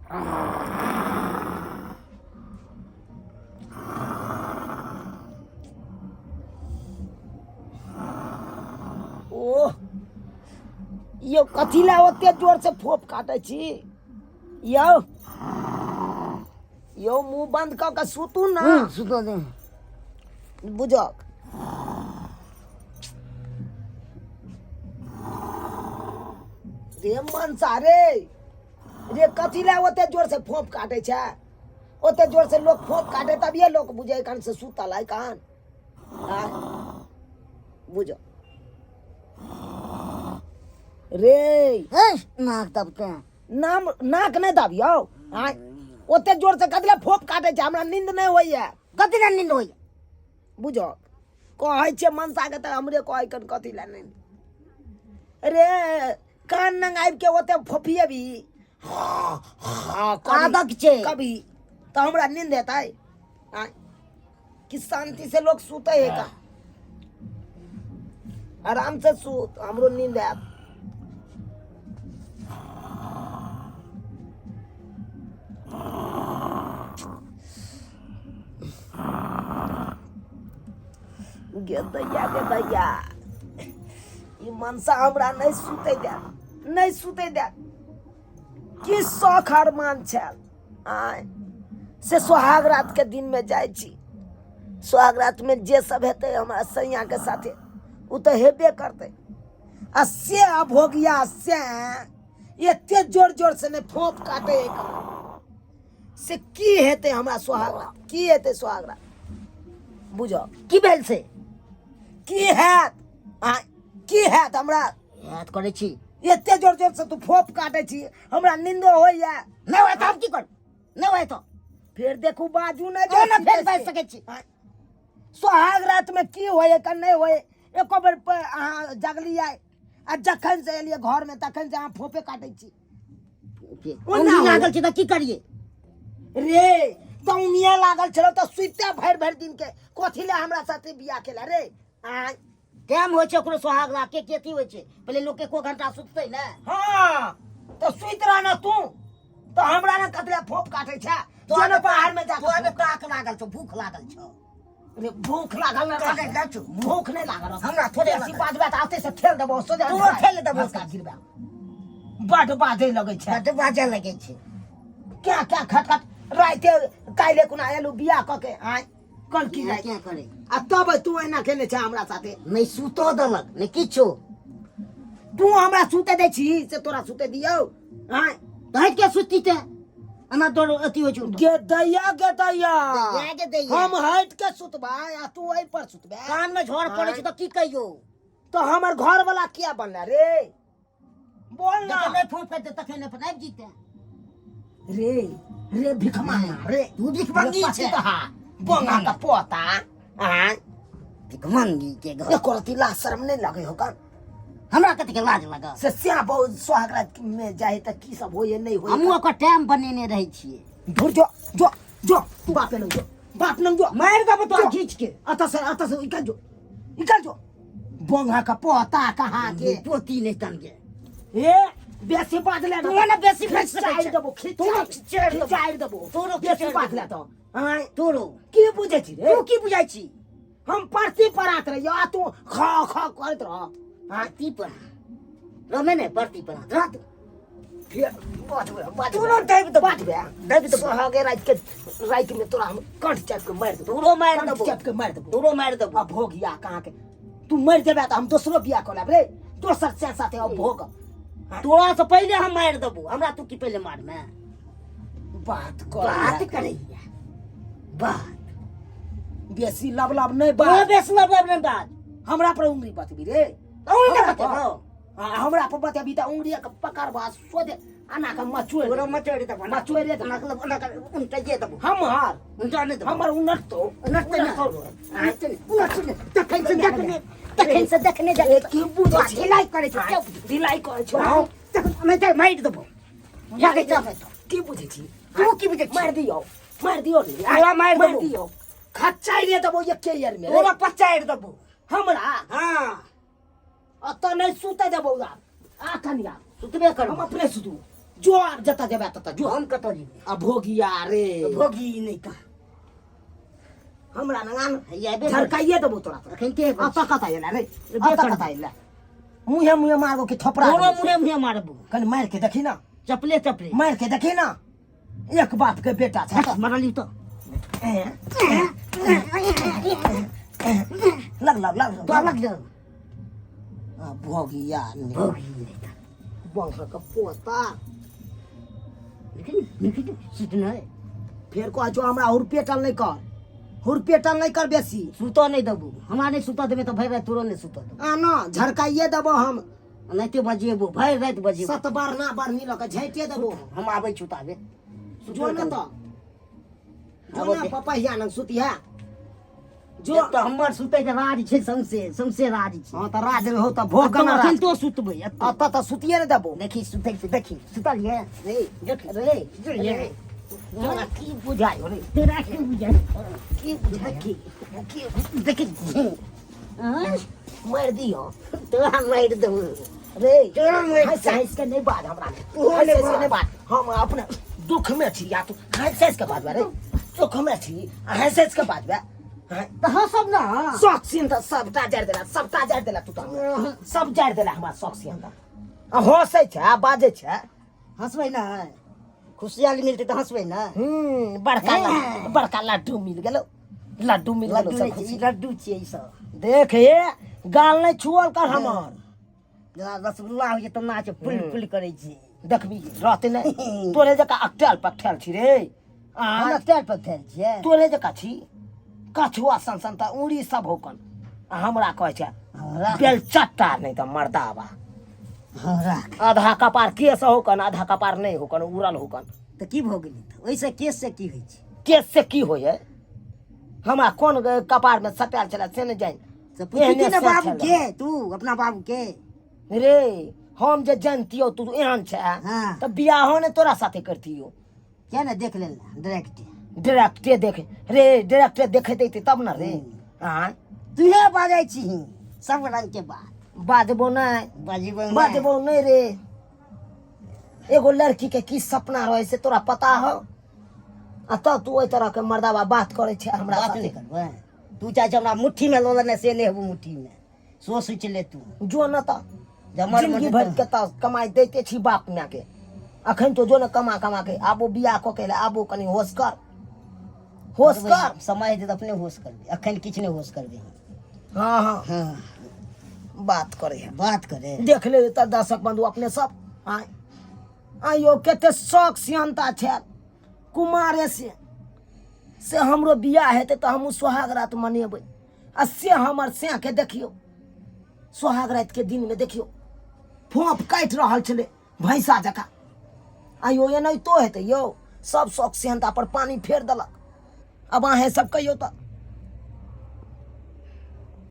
ओ यो कथी ला ओते जोर से फोप काटे छी यो यो मुंह बंद क के सुतू ना सुतो दे बुझक रे मनसा रे कथी ला ओते जोर से फोप काटे छै ओते जोर से लोग फोप काटे तभिए लोग बुझे कान से सुतल है कान बुझ रे नाक दबते नाम नाक नहीं दाबियो ओते जोर से कथी ला फोप काटे छै हमरा नींद नहीं होइए कथी ला नींद होइए बुझक कहै छै मनसा के त हमरे कहै कन कथी ला नींद रे कान नंग आबि के ओते फोफिए भी आदत छै कभी तो हमरा नींद हेतै कि शांति से लोग सुते है का आराम से सूत हमरो नींद आयत गे दैया ई मनसा हमरा नहीं सुते दे कि शौख अरमान छल आय से सोहाग रात के दिन में जाय छी सोहाग रात में जे सब हेतै हमरा सैया के साथे उ तो हेबे करते आ से अभोगिया से एते जोर जोर से ने फोप काटे से की हेतै हमरा सोहाग रात की हेतै सोहाग रात बुझो की भेल से की हैत की हैत हमरा याद करे छी एते जोर जोर से तू फोप काटे छी हमरा नींदो होइया नहीं होय त की कर नहीं होय तो फिर देखू बाजू नहीं जो ना फेर बैठ सके छी सोहाग रात में की होए का नहीं होए एको बेर अहाँ जगली आए आ जखन से एलिए घर में तखन से अहाँ फोपे काटे छी उंगली लागल छी त की करिए रे तौनिया लागल छलो त सुइते भर दिन के कथी ले हमरा साथे बियाह केला रे टाइम होय छै ओकरो सोहाग रात के केती होय छै पहले लोग के को घंटा सुततै ना हां तो सुइत रह ना तू तो हमरा ना कतले फोप काटे छै तो ना बाहर में जा तो ताक लागल छ भूख लागल छ रे भूख लागल ना काटे जा छ भूख नहीं लागल हमरा थोड़े ऐसी बाजबा त आते से ठेल देबो सो जा तू ठेल देबो का गिरबा बड बाजे लगे छै बड बाजे लगे छै क्या क्या खटखट राइते काइले कुना आलू बियाह क के आय कल की क्या करे आ तब तू एना केने छै हमरा साथे नहीं सुतो दलक नहीं किछो तू हमरा सुते दे छी से तोरा सुते दियौ आय तहत के सुती ते अना तोर अति हो छ गे दैया दैया हम हट के सुतबा आ तू एहि पर सुतबे कान में झोर पड़े छ त की कहियो तो हमर घर वाला किया बनला रे बोल ना नहीं फोन पे तखन ने पनाब जीते रे रे भिखमा रे तू भिख मांगी छै बोंगा का पोता आय भिख मांगी के घर एको रति लाज शर्म नहीं लगे हो का हमरा कते के लाज लगा से श्याम बहुत सोहाग रात में जाए त की सब होए नहीं होए हमहु ओकर टाइम बनेने रहे छिए दूर जो तू बाप लंग जो बाप लंग जो मार दब तो खींच के अत से इकल जो बोंगा का पोता कहां के पोती नहीं तन के ए बेसी बात ले तू ना बेसी फेंक सकै चाइर देबो खिचाइर देबो तोरो बेसी बात ले तो आय तोरो की बुझै छी रे तू की बुझाई छी हम परती परात रे या तू ख करत रह परती पर रमे ने परती पर रात फिर तू न देब तो सोहागे रात में तोरा हम कंठ चाप के मार देबो तोरो मार देबो चाप के मार देबो तोरो मार देबो अब भोगिया कहां के तू मर जेबे त हम दूसरो बियाह कर लेब रे दोसर से साथे अब भोग तोरा से पहले हम मार देबो हमरा तू की पहले मार में बात करैया बात बेसी लब नहीं बा बेसी लब नहीं बात हमरा पर उंगली बतबी रे उंगली बतबो हमरा पर बतबी त उंगली के पकड़ बा सोदे आना का मचुए तोरा मचोड़ी त मचुए रे मतलब उनटा जे देबो हमर उनटा नहीं देबो हमर उनट तो तखन से देखने जा की बुझै छी ढिलाई करे छ ढिलाई करे छ मैं त मार देबो जाके जाके की बुझै छी तू की बुझै मार दियो रे आला मार देबो खच्चाई रे देबो एके यार में तोरा पचाड़ देबो हमरा हां अत नहीं सुते देबो आ कनिया सुतबे कर हम अपने सुतू जो आब जता जेबे तता जो हम कतऽ जी आ भोगिया रे भोगी नहीं का हमरा नगान ये बे झरकाइए देबो तोरा तो अखन के आता कता एला रे बे आता कर कता एला मुहे मुहे मारबो कि थपड़ा तोरो देबो? मुरे मुरे मारबो कनी मार के देखी ना चपले चपले मार के देखी ना एक बाप के बेटा छै हट मरली तो लग तो लग जा भोगिया ने भोगी नहीं का बंग का पोता लेकिन सीटना है फेर को जो हमरा हुरपेटल नहीं कर हुरपेटल नहीं कर बेसी सुतो नहीं देबू हमरा नहीं सुतो देबे तो भर रात तोरो नहीं सुतो देबू आ ना झरकाइए देबो हम नहीं तो बजेबू भर रात बजेबू सत बार ना बार मिल के झैटे देबो हम आबै छुताबे जो ना तो जो ना पपहिया न सुतिया जो जो तो हमर सुते के राज छै संसे राज छै हां त राज हो त भोग तो ना अखन तो सुतबै अत त सुतिए न देबो देखी सुते के देखी सुतल ये रे देख रे रे तोरा की बुझाय रे तेरा की बुझाय की बुझाय की देखी मार दियो तोरा मार देबू रे तोरा मार हंस के नहीं बात हमरा ओहो हंस नहीं के नहीं बात हम अपने दुख में छी या तू हंस के बात रे दुख में छी हंस के बात बे तो हंसब ना शौक सीन त सबटा जाड़ देला तू त सब जाड़ देला हमरा शौक सीन त हंसै छै बाजै छै हंसबै ना खुशहाली मिलते तो हंसबै ना बड़का लड्डू मिल गेलो लड्डू मिल गेलो सब खुशी लड्डू छियै ई सब देख हे गाल नहीं छुअल कर हमर जेना रसगुल्ला होइ छै तऽ नाच पुल पुल करै छी देखबी रहते नहीं तोरे जका अकटल पकठल छी रे हम आ स्टाइल पर खेल छियै तोरे जका छी कछुआ सन सन त उड़ी सब होकन आ हमरा कहै छै हमरा बेल चट्टा नहीं त मर्दावा हमरा आधा कपार केस होकन आधा कपार नहीं होकन उड़ल होकन तऽ की भऽ गेलै तऽ ओइसे केस से की होइ छै केस से की होय है हमरा कोन कपार में सटाल चला से नहीं जाइन तऽ पूछी ना बाबू के तू अपना बाबू के रे हम जे जानतियो तू एहन छै हाँ त बियाहो ने तोरा साथे करतियो क्या ना देख लेना डायरेक्ट डायरेक्टे देखे रे डायरेक्टे देखे देते तब ना रे हाँ तुहे बाजै छी सब रंग के बात बाजबो नहीं बाजबो नहीं रे एगो लड़की के की सपना रहे से तोरा पता हो आ तब तू ओई तरह के मर्दावा बात करे छै हमरा बात साथे नहीं करबै तू चाहे हमरा मुट्ठी में लोले ने से लेबू मुट्ठी में सोच ले तू जो न त जमर जिंदगी भर के त कमाई देते छी बाप माँ के अखन तो जो न कमा कमा के आबो बियाह क के ले आबो कनी होश कर समय दे अपने होश कर दे अखन किछ नहीं होश कर दे हाँ हाँ हाँ बात करे है बात करे देख ले त दर्शक बंधु अपने सब आय आयो केते शौक सियनता छै कुमारे से हमरो बियाह हेते त हमहू सोहाग रात मनेबै आ से हमर से के देखियो सोहाग रात के दिन में देखियो फोप काट रहल छले भैंसा जका आयो एनाहितो हेते यौ सब शौक सियनता पर पानी फेर देलक अब अहें सब कहियो त